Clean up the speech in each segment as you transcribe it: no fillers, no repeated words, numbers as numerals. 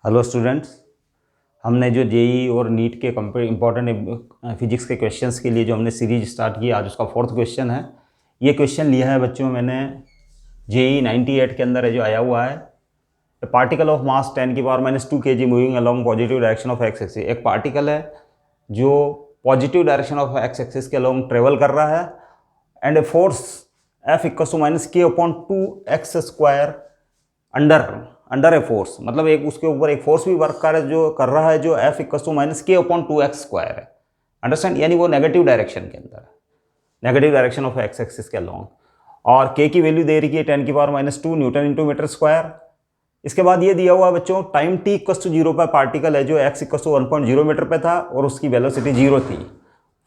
Hello students, हमने जो JEE और नीट के इम्पोर्टेंट फिजिक्स के क्वेश्चंस के लिए जो हमने सीरीज स्टार्ट की, आज उसका 4th क्वेश्चन है। ये क्वेश्चन लिया है बच्चों मैंने जेई 98 के अंदर है जो आया हुआ है। Particle of mass 10⁻² kg moving along positive direction of x axis. एक पार्टिकल है जो positive direction of x axis के अलॉन्ग ट्रेवल कर रहा है and a force F = k/2x² under a force, मतलब एक उसके ऊपर एक फोर्स भी वर्क कर रहा है जो F = k/2x² है। अंडरस्टैंड, यानी वो नेगेटिव डायरेक्शन के अंदर है, negative direction of x axis के अलॉन्ग। और k की वैल्यू दे रही है 10⁻² न्यूटन × मीटर²। इसके बाद ये दिया हुआ है बच्चों टाइम t = 0 पर पार्टिकल है जो x = 1.0 मीटर पे था और उसकी वेलोसिटी 0 थी।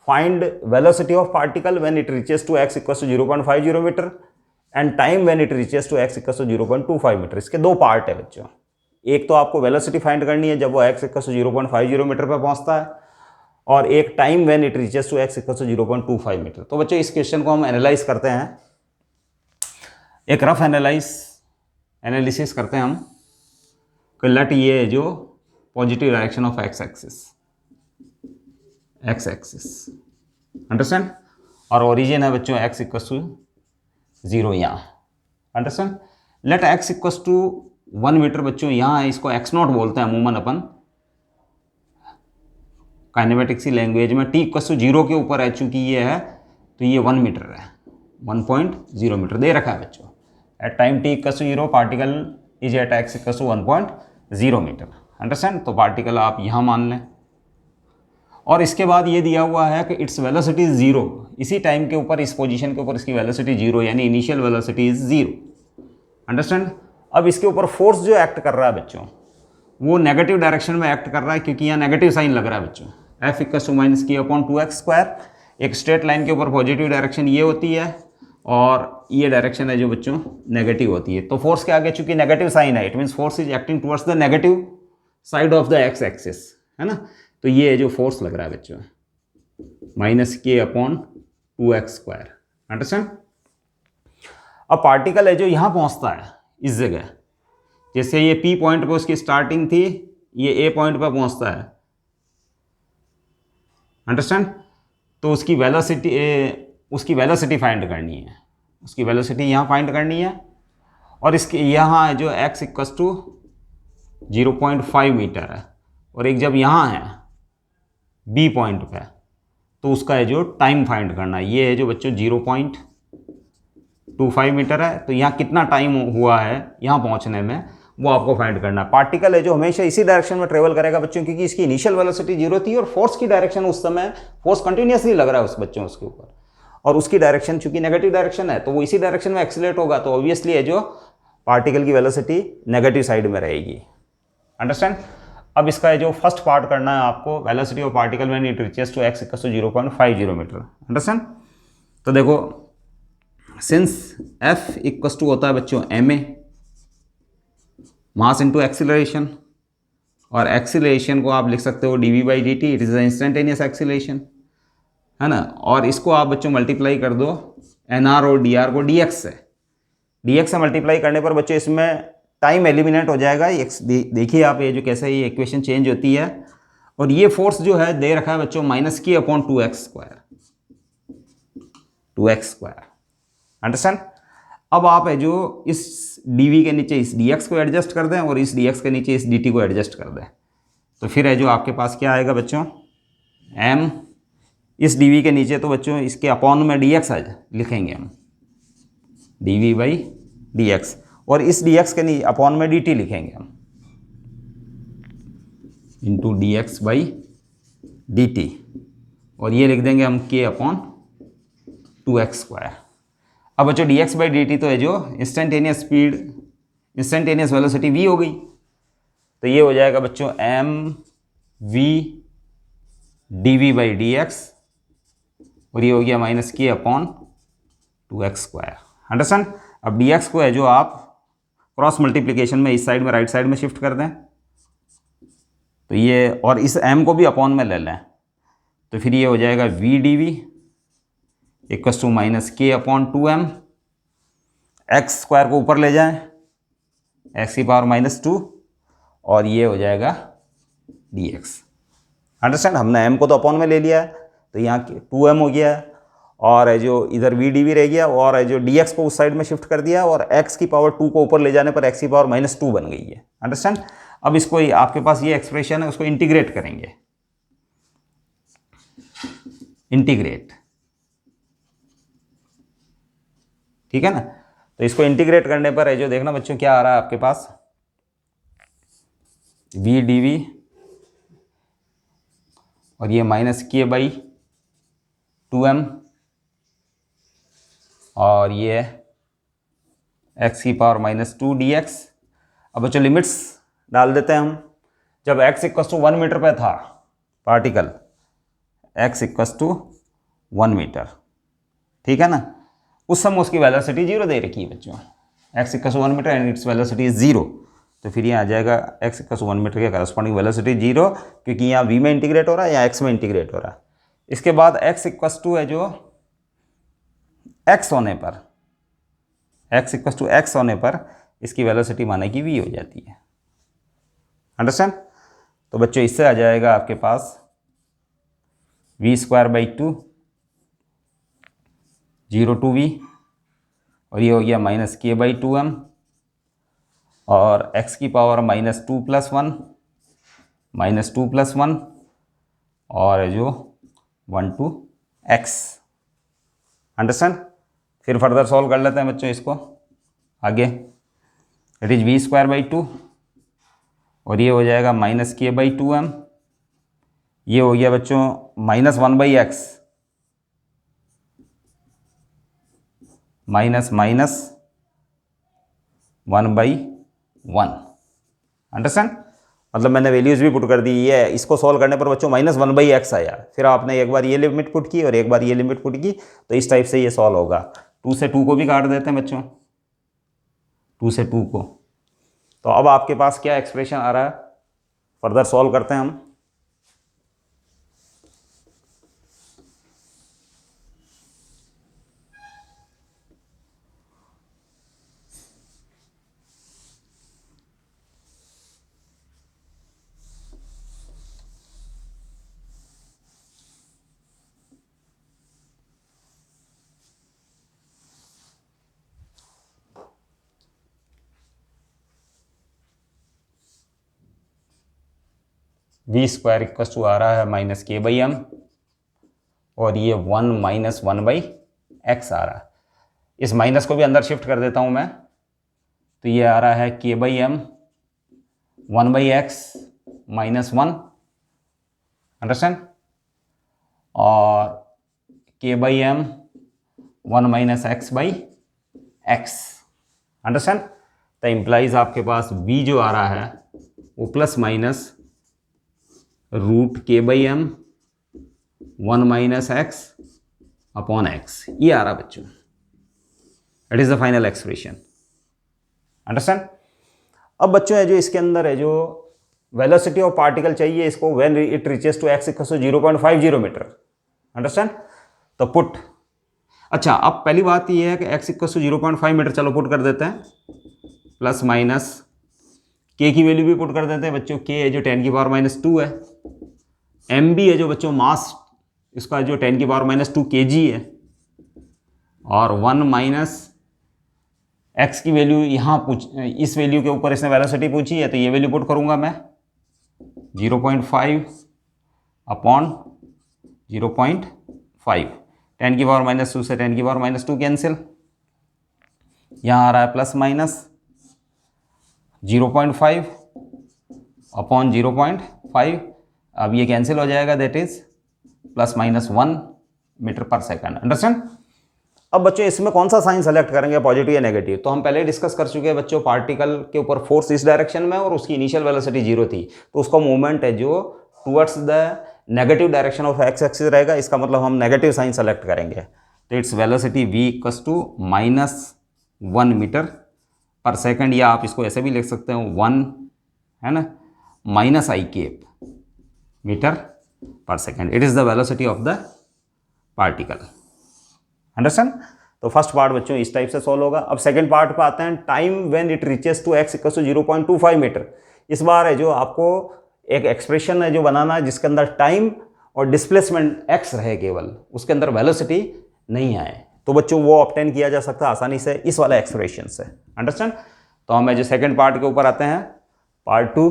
Find velocity of particle when it reaches to x = 0.50 metre and time when it reaches to x = 0.25 metre. इसके दो पार्ट है बच्चों। एक तो आपको वेलोसिटी फाइंड करनी है जब वो x = 0.50 मीटर पर पहुंचता है, और एक time when it reaches to x = 0.25 metre. तो बच्चों इस क्वेश्चन को हम एनालाइज करते हैं, एक रफ एनालिसिस करते हैं हम कि लेट ये जो positive direction of x axis understand, और ओरिजिन है बच्चों x = 0 यहाँ। अंडरस्टैंड, लेट x = 1 मीटर बच्चों यहाँ है, इसको x0 बोलते हैं अमूमन अपन काइनेमेटिक्स की लैंग्वेज में। t = 0 के ऊपर है चूंकि ये है तो ये 1 मीटर है, 1.0 मीटर दे रखा है बच्चों। At time t = 0 particle is at x = 1.0 metre. Understand, तो पार्टिकल आप यहाँ मान लें। और इसके बाद ये दिया हुआ है कि इट्स वेलोसिटी 0, इसी टाइम के ऊपर इस पोजीशन के ऊपर इसकी वेलोसिटी 0 यानी इनिशियल वेलोसिटी इज 0। अंडरस्टैंड, अब इसके ऊपर फोर्स जो एक्ट कर रहा है बच्चों वो नेगेटिव डायरेक्शन में एक्ट कर रहा है क्योंकि यहाँ नेगेटिव साइन लग रहा है बच्चों। F = -k/2x²। एक स्ट्रेट लाइन के ऊपर पॉजिटिव डायरेक्शन ये होती है और ये डायरेक्शन है जो बच्चों नेगेटिव होती है। तो फोर्स के आगे चूंकि नेगेटिव साइन है, it means force is acting towards the negative side of the x axis, है ना। तो ये जो फोर्स लग रहा है बच्चों -k/2x²। अंडरस्टैंड, अब पार्टिकल है जो यहां पहुंचता है इस जगह, जैसे ये P पॉइंट पे उसकी स्टार्टिंग थी, ये A पॉइंट पे पहुंचता है। अंडरस्टैंड, तो उसकी वेलोसिटी फाइंड करनी है, उसकी वेलोसिटी यहां फाइंड करनी है। और इसके यहां है जो x = 0.5 मीटर है, और एक जब यहां है B पॉइंट पे तो उसका है जो टाइम फाइंड करना है। ये है जो बच्चों 0.25 मीटर है, तो यहाँ कितना टाइम हुआ है यहाँ पहुँचने में वो आपको फाइंड करना है। पार्टिकल है जो हमेशा इसी डायरेक्शन में ट्रेवल करेगा बच्चों क्योंकि इसकी इनिशियल वेलोसिटी 0 थी और फोर्स की डायरेक्शन उस समय फोर्स कंटिन्यूसली लग रहा है उस बच्चों उसके ऊपर, और उसकी डायरेक्शन चूंकि नेगेटिव डायरेक्शन है तो वो इसी डायरेक्शन में एक्सीलरेट होगा, तो ऑब्वियसली है जो पार्टिकल की वेलोसिटी नेगेटिव साइड में रहेगी। अंडरस्टैंड, अब इसका जो फर्स्ट पार्ट करना है आपको, velocity of particle when it reaches to x = 0.50 metre. Understand, तो देखो सिंस F = होता है बच्चों ma मास इनटू एक्सीलरेशन, और एक्सीलरेशन को आप लिख सकते हो dv/dt, it is instantaneous acceleration, है ना। और इसको आप बच्चों मल्टीप्लाई कर दो nr और dr को dx से, dx से मल्टीप्लाई करने पर बच्चों इसमें टाइम एलिमिनेट हो जाएगा। देखिए आप ये जो कैसे ये इक्वेशन चेंज होती है, और ये फोर्स जो है दे रखा है बच्चों -k/2x²। अंडरस्टैंड, अब आप है जो इस dv के नीचे इस dx को एडजस्ट कर दें और इस dx के नीचे इस dt को एडजस्ट कर दें, तो फिर है जो आपके पास क्या आएगा बच्चों m, इस dv के नीचे तो बच्चों इसके अपॉन में dx लिखेंगे हम dv/dx, और इस dx के नीचे अपॉन में dt लिखेंगे हम इंटू dx/dt, और ये लिख देंगे हम k/2x²। अब बच्चों dx/dt तो है जो instantaneous speed, instantaneous velocity v हो गई, तो ये हो जाएगा बच्चों mv dv/dx, और ये हो गया -k/2x²। अंडरस्टैंड, अब dx को है जो आप क्रॉस मल्टीप्लिकेशन में इस साइड में राइट साइड में शिफ्ट कर दें, तो ये, और इस m को भी अपॉन में ले लें, तो फिर ये हो जाएगा v dv = -k/2m। x² को ऊपर ले जाएं x⁻⁻2, और ये हो जाएगा dx। अंडरस्टैंड, हमने m को तो अपॉन में ले लिया है, तो यहाँ 2m हो गया है, और है जो इधर v dv रह गया, और है जो dx को उस साइड में शिफ्ट कर दिया, और x की पावर 2 को ऊपर ले जाने पर x की पावर -2 बन गई है। अंडरस्टैंड। अब इसको आपके पास ये एक्सप्रेशन है, उसको इंटीग्रेट करेंगे, इंटीग्रेट, ठीक है ना। तो इसको इंटीग्रेट करने पर है जो देखना बच्चों क्या आ रहा है आपके पास, v dv, और ये -k/2m, और ये x की पावर -2 dx। अब बच्चों लिमिट्स डाल देते हैं हम। जब x = 1 मीटर पे था पार्टिकल, x = 1 मीटर, ठीक है ना, उस समय उसकी वेलोसिटी 0 दे रखी है बच्चों, x = 1 metre and its velocity is 0। तो फिर ये आ जाएगा x = 1 मीटर के करस्पॉन्डिंग वेलोसिटी 0, क्योंकि यहाँ v में इंटीग्रेट हो रहा है या x में इंटीग्रेट हो रहा है। इसके बाद x = है जो x होने पर, x = x होने पर इसकी वेलोसिटी माने कि v हो जाती है। अंडरस्टैंड। तो बच्चों इससे आ जाएगा आपके पास v²/2 0 to v, और ये हो गया -k/2m, और x की पावर -2 + 1 और जो 1 to x। अंडरस्टैंड। फिर फर्दर सॉल्व कर लेते हैं बच्चों इसको आगे। इट इज v²/2, और ये हो जाएगा -k/2m, ये हो गया बच्चों -1/x, -1/1। अंडरस्टैंड। मतलब मैंने वैल्यूज़ भी पुट कर दी। ये इसको सॉल्व करने पर बच्चों -1/x आया, फिर आपने एक बार ये लिमिट पुट की और एक बार ये लिमिट पुट की, तो इस टाइप से ये सॉल्व होगा। 2 से 2 को भी काट देते हैं बच्चों, 2 से 2 को। तो अब आपके पास क्या एक्सप्रेशन आ रहा है, फर्दर सॉल्व करते हैं हम। v² आ रहा है -k/m, और ये 1 - 1/x आ रहा है। इस माइनस को भी अंदर शिफ्ट कर देता हूं मैं, तो ये आ रहा है k/m 1/x -1। अंडरस्टैंड। और k/m 1 - x/x। अंडरस्टैंड। तो इम्प्लाइज आपके पास v जो आ रहा है वो ± √k/m 1 - x/x, ये आ रहा बच्चों। It is the final expression. Understand. अब बच्चों है जो इसके अंदर है जो वेलोसिटी ऑफ पार्टिकल चाहिए इसको, when it reaches to x = 0.50 metre. Understand. तो पुट, अच्छा अब पहली बात ये है कि x = 0.5 मीटर, चलो पुट कर देते हैं, ± k की वैल्यू भी पुट कर देते हैं बच्चों। k है जो 10⁻² है, m भी है जो बच्चों मास इसका जो 10⁻² kg है, और 1 - x की वैल्यू यहाँ इस वैल्यू के ऊपर इसने वेलोसिटी पूछी है, तो ये वैल्यू पुट करूंगा मैं 0.5 अपॉन 0.5। 10⁻² से 10⁻² कैंसिल, यहाँ आ रहा है ±0.5 अपॉन 0.5। अब ये कैंसिल हो जाएगा, दैट इज ±1 मीटर पर सेकंड। अंडरस्टैंड। अब बच्चों इसमें कौन सा साइन सेलेक्ट करेंगे, पॉजिटिव या नेगेटिव? तो हम पहले डिस्कस कर चुके हैं बच्चों, पार्टिकल के ऊपर फोर्स इस डायरेक्शन में और उसकी इनिशियल वेलोसिटी 0 थी, तो उसका मूवमेंट है जो towards the negative direction of x axis रहेगा। इसका मतलब हम नेगेटिव साइन सेलेक्ट करेंगे, तो इट्स वेलोसिटी v = -1 मीटर पर सेकंड, या आप इसको ऐसे भी लिख सकते हो 1 है ना -i मीटर पर second. It is the velocity of the particle. Understand. तो फर्स्ट पार्ट बच्चों इस टाइप से सॉल्व होगा। अब सेकंड पार्ट पे आते हैं, time when it reaches to x = 0.25 metre. इस बार है जो आपको एक एक्सप्रेशन है जो बनाना है जिसके अंदर टाइम और डिस्प्लेसमेंट एक्स रहे, केवल उसके अंदर वेलोसिटी नहीं आए, तो बच्चों वो ऑब्टेन किया जा सकता है आसानी से इस वाला एक्सप्रेशन से। अंडरस्टैंड। तो हम जो सेकंड पार्ट के ऊपर आते हैं, पार्ट 2।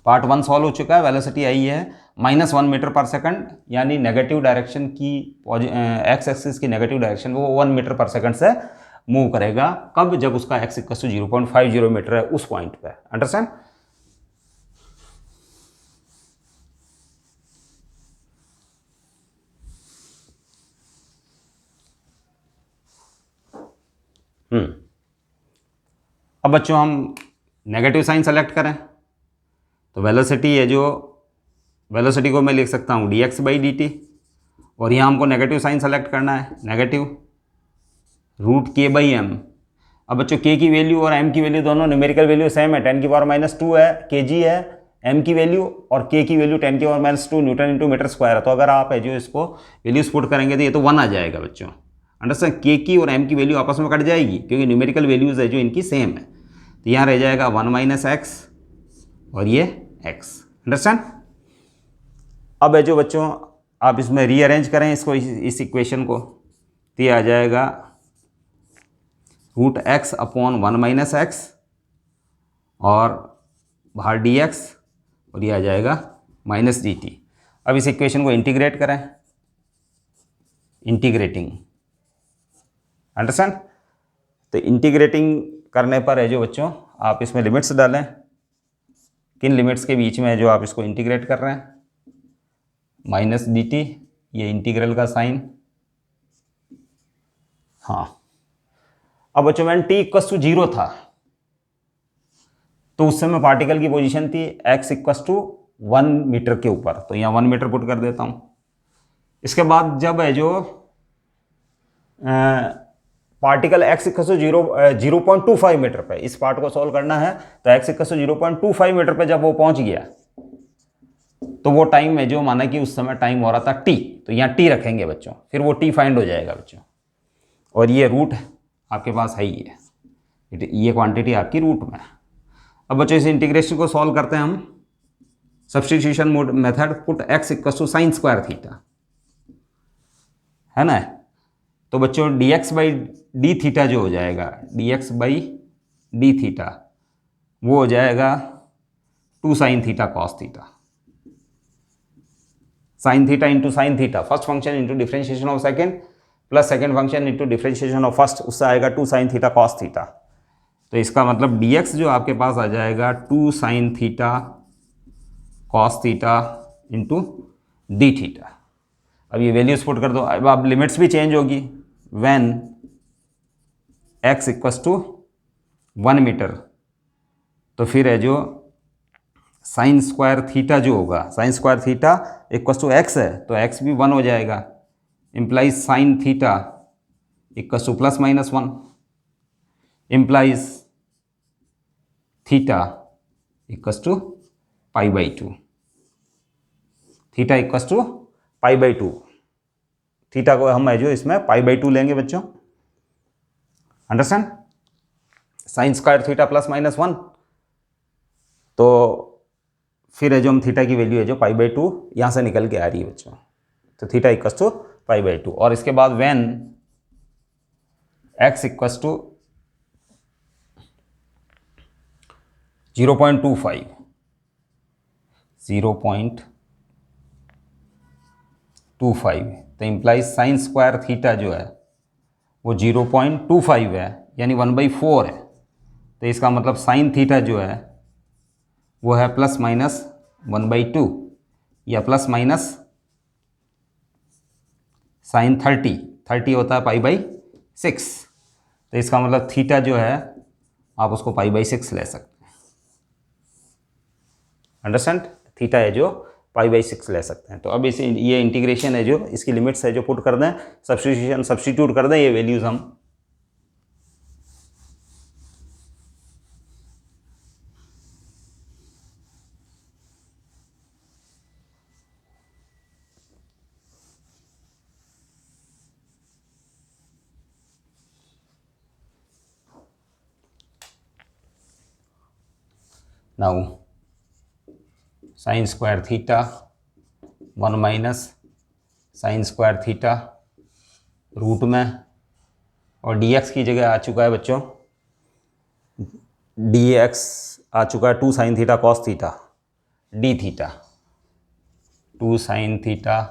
पार्ट 1 सॉल्व हो चुका है, वेलोसिटी आई है -1 मीटर पर सेकंड, यानी नेगेटिव डायरेक्शन की एक्स एक्सिस की नेगेटिव डायरेक्शन वो 1 मीटर पर सेकंड से मूव करेगा। कब? जब उसका एक्स इक्वल टू 0.50 मीटर है उस पॉइंट पे। अंडरस्टैंड। अब बच्चों हम नेगेटिव साइन सेलेक्ट करें, तो वेलोसिटी है जो, वेलोसिटी को मैं लिख सकता हूँ dx/dt, और यहाँ हमको नेगेटिव साइन सेलेक्ट करना है, नेगेटिव √k/m। अब बच्चों k की वैल्यू और m की वैल्यू दोनों न्यूमेरिकल वैल्यू सेम है, 10⁻² है, kg है m की वैल्यू, और k की वैल्यू 10⁻² N/m²। तो अगर आप है जो इसको वैल्यूज पुट करेंगे तो ये तो 1 आ जाएगा बच्चों। अंडरस्टैंड। k की और m की वैल्यू आपस में कट जाएगी क्योंकि न्यूमेरिकल वैल्यूज है जो इनकी सेम है, तो यहाँ रह जाएगा 1 - x और ये x। अंडरस्टैंड। अब है जो बच्चों आप इसमें रीअरेंज करें इसको, इस इक्वेशन को, तो ये आ जाएगा √x/1 - x और बाहर dx, और ये आ जाएगा -dt। अब इस इक्वेशन को इंटीग्रेट करें, इंटीग्रेटिंग। अंडरस्टैंड। तो इंटीग्रेटिंग करने पर है जो बच्चों आप इसमें लिमिट्स डालें, किन लिमिट्स के बीच में है जो आप इसको इंटीग्रेट कर रहे हैं, -dt, ये इंटीग्रल का साइन। हाँ। अब बच्चों मैंने t = 0 था, तो उस समय पार्टिकल की पोजीशन थी x = 1 मीटर के ऊपर, तो यहाँ 1 मीटर पुट कर देता हूँ। इसके बाद जब है जो पार्टिकल x = 0.25 मीटर पे, इस पार्ट को सॉल्व करना है, तो x = 0.25 मीटर पे जब वो पहुंच गया, तो वो टाइम है जो माना कि उस समय टाइम हो रहा था t, तो यहाँ t रखेंगे बच्चों, फिर वो t फाइंड हो जाएगा बच्चों। और ये रूट आपके पास है ही है, ये क्वांटिटी आपकी रूट में है। अब बच्चों इस इंटीग्रेशन को सॉल्व करते हैं हम, substitution method, put x = sin²θ, है ना। तो बच्चों dx/dθ जो हो जाएगा, dx/dθ वो हो जाएगा 2 sin θ cos θ, sin θ into sin θ, first function into differentiation of second plus second function into differentiation of first, उससे आएगा 2 sin θ cos θ। तो इसका मतलब dx जो आपके पास आ जाएगा 2 sin θ cos θ इंटू dθ। अब ये वैल्यूज पुट कर दो, अब लिमिट्स भी चेंज होगी, व्हेन x = 1 मीटर, तो फिर है जो sin² जो होगा, sin² = x है, तो x भी 1 हो जाएगा, इम्प्लाइज sin θ = ±1, इम्प्लाइज θ = π/2, θ = π/2, थीटा को हम है जो इसमें π/2 लेंगे बच्चों। अंडरस्टैंड। sin² θ ±1, तो फिर है जो हम थीटा की वैल्यू है जो π/2 यहाँ से निकल के आ रही है बच्चों, तो θ = π/2। और इसके बाद व्हेन x = 0.25, 0.25, तो इम्प्लाइज sin² θ जो है वो 0.25 है, यानी 1/4 है, तो इसका मतलब sin θ जो है वो है ±1/2 या ± sin 30 होता है π/6, तो इसका मतलब थीटा जो है आप उसको π/6 ले सकते हैं। अंडरस्टैंड। थीटा है जो π/6 ले सकते हैं। तो अब इसे ये इंटीग्रेशन है जो इसकी लिमिट्स है जो पुट कर दें, सब्स्टिट्यूट कर दें ये वैल्यूज हम। Now sine square theta 1 minus sine square theta root में, और dx की जगह आ चुका है बच्चों, dx आ चुका है 2 sine theta cos theta D theta, 2 sine theta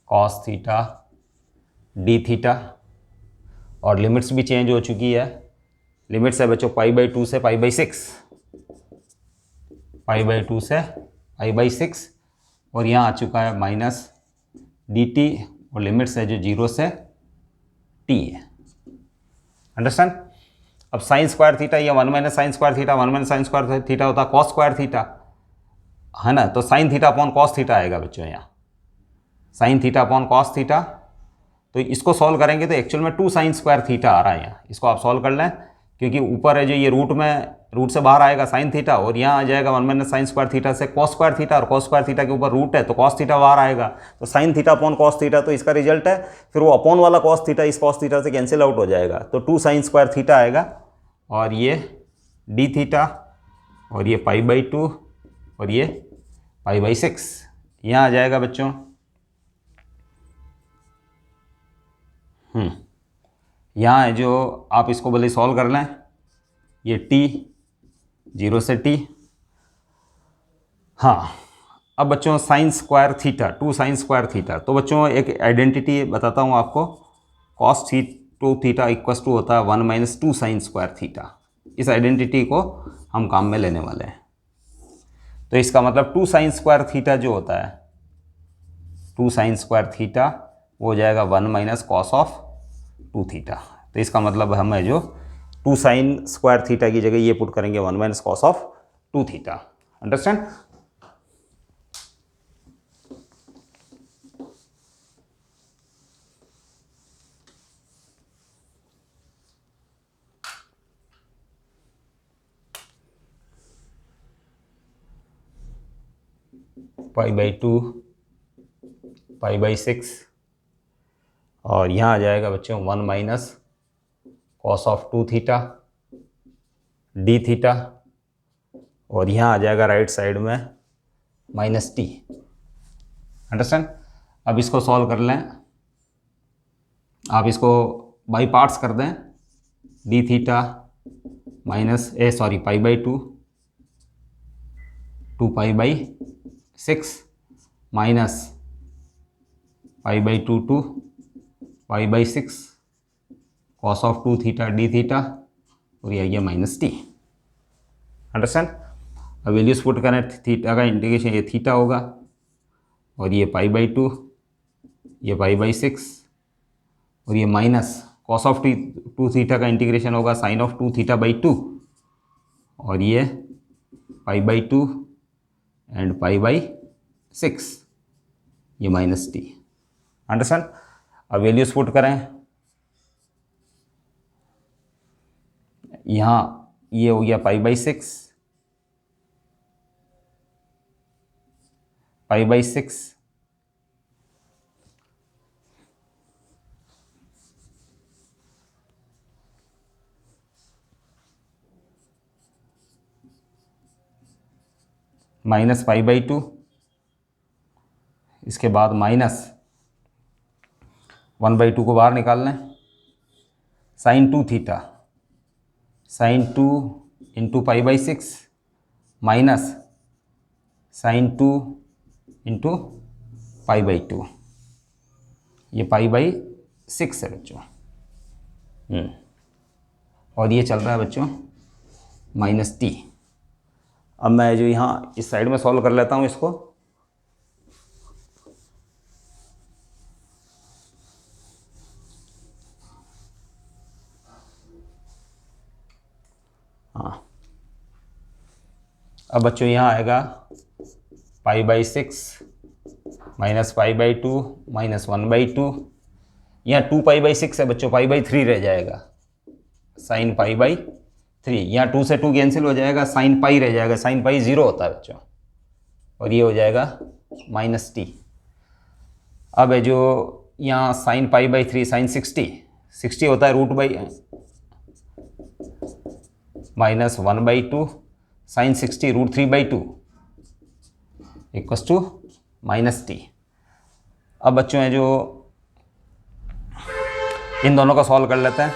cos theta D theta, और लिमिट्स भी चेंज हो चुकी है। लिमिट्स है बच्चों π/2 से π/6, π/2 से π/6, और यहाँ आ चुका है माइनस dt, और लिमिट्स है जो 0 से t है। अंडरस्टैंड। अब साइन स्क्वायर थीटा, ये 1 minus sine square theta, 1 minus sine square theta होता है कॉस स्क्वायर थीटा, है ना। तो sine theta upon cos theta आएगा बच्चों, यहाँ sine theta upon cos theta. तो इसको सॉल्व करेंगे तो एक्चुअल में 2 साइन स्क्वायर थीटा आ रहा है यहाँ, इसको आप सॉल्व कर लें, क्योंकि ऊपर है जो ये रूट में, रूट से बाहर आएगा साइन थीटा, और यहाँ आ जाएगा 1 माइनस साइन स्क्वायर थीटा से कॉस स्क्वायर थीटा, और कॉस स्क्वायर थीटा के ऊपर रूट है तो कॉस थीटा बाहर आएगा, तो sine theta upon cos theta, तो इसका रिजल्ट है फिर वो अपॉन वाला कॉस थीटा इस कॉस थीटा से कैंसिल आउट हो जाएगा, तो 2 साइन स्क्वायर थीटा आएगा, और ये डी थीटा, और ये π/2, और ये π/6 यहाँ आ जाएगा बच्चों। यहाँ है जो आप इसको भले सॉल्व कर लें, ये t 0 से t। हाँ, अब बच्चों sign square theta, 2 sign square theta, तो बच्चों एक आइडेंटिटी बताता हूँ आपको, कॉस 2 थीटा इक्वस टू होता है 1 माइनस 2 साइन स्क्वायर थीटा। इस आइडेंटिटी को हम काम में लेने वाले हैं। तो इसका मतलब 2 साइन स्क्वायर थीटा जो होता है, 2 साइन स्क्वायर थीटा वो हो जाएगा 1 माइनस कॉस ऑफ 2 थीटा। तो इसका मतलब हम है जो 2 साइन स्क्वायर थीटा की जगह ये पुट करेंगे 1 minus cos of 2 theta. Understand. π/2 π/6, और यहाँ आ जाएगा बच्चों 1 minus cos of 2 theta D theta, और यहाँ आ जाएगा राइट साइड में माइनस टी। अंडरस्टैंड। अब इसको सॉल्व कर लें, आप इसको बाई पार्ट्स कर दें, D theta minus π/2 2π/6 minus π/2 two π/6 cos of 2 theta D theta, और ये माइनस टी। अंडरस्टैंड। अब वैल्यूज पुट करें, थीटा का इंटीग्रेशन ये थीटा होगा, और ये π/2, ये π/6, और ये माइनस कॉस ऑफ 2 थीटा का इंटीग्रेशन होगा साइन ऑफ 2 थीटा/2, और ये π/2 एंड π/6, ये माइनस टी। अंडरस्टैंड। अब वैल्यूज पुट करें, यहाँ ये हो गया π/6, माइनस π/2, इसके बाद माइनस 1/2 को बाहर निकाल लें, sine 2 theta, sine 2 into π/6 minus sine 2 into π/2, ये π/6 है बच्चों। और ये चल रहा है बच्चों माइनस टी। अब मैं जो यहाँ इस साइड में सॉल्व कर लेता हूँ इसको, हाँ। अब बच्चों यहाँ आएगा π/6 माइनस π/2 माइनस 1/2, यहाँ 2π/6 है बच्चों, π/3 रह जाएगा, साइन π/3, यहाँ 2 से 2 कैंसिल हो जाएगा, साइन पाई रह जाएगा, साइन पाई 0 होता है बच्चों, और ये हो जाएगा माइनस टी। अब है जो यहाँ साइन π/3 साइन 60 होता है root by minus 1/2 sine 60 √3/2 equals to -t। अब बच्चों हैं जो इन दोनों का सॉल्व कर लेते हैं।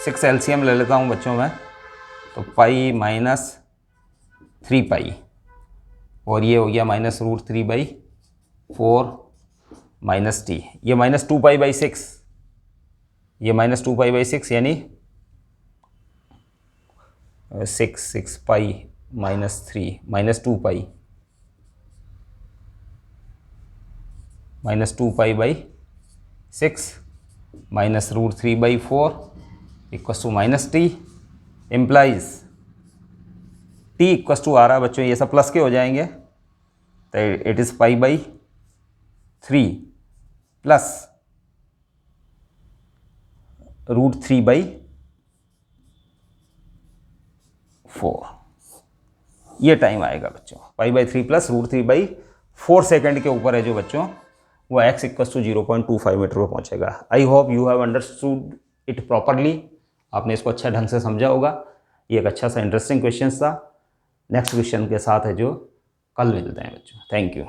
6 LCM ले लेता हूँ बच्चों में, तो पाई माइनस 3 और ये हो गया -√3/4 -t। ये -2π/6, ये -2π/6 यानी 6 pi -3 -2π -2π/6 -√3/4 equals to -t implies t equals to आ रहा है बच्चों, ये सब प्लस के हो जाएंगे, तो इट इज़ π/3 प्लस √3/4। ये टाइम आएगा बच्चों, π/3 प्लस √3/4 सेकेंड के ऊपर है जो बच्चों, वो x इक्वस टू 0.25 मीटर पर पहुंचेगा। I hope you have understood it properly. आपने इसको अच्छा ढंग से समझा होगा। ये एक अच्छा सा इंटरेस्टिंग क्वेश्चन था। नेक्स्ट क्वेश्चन के साथ है जो कल मिलते हैं बच्चों। Thank you.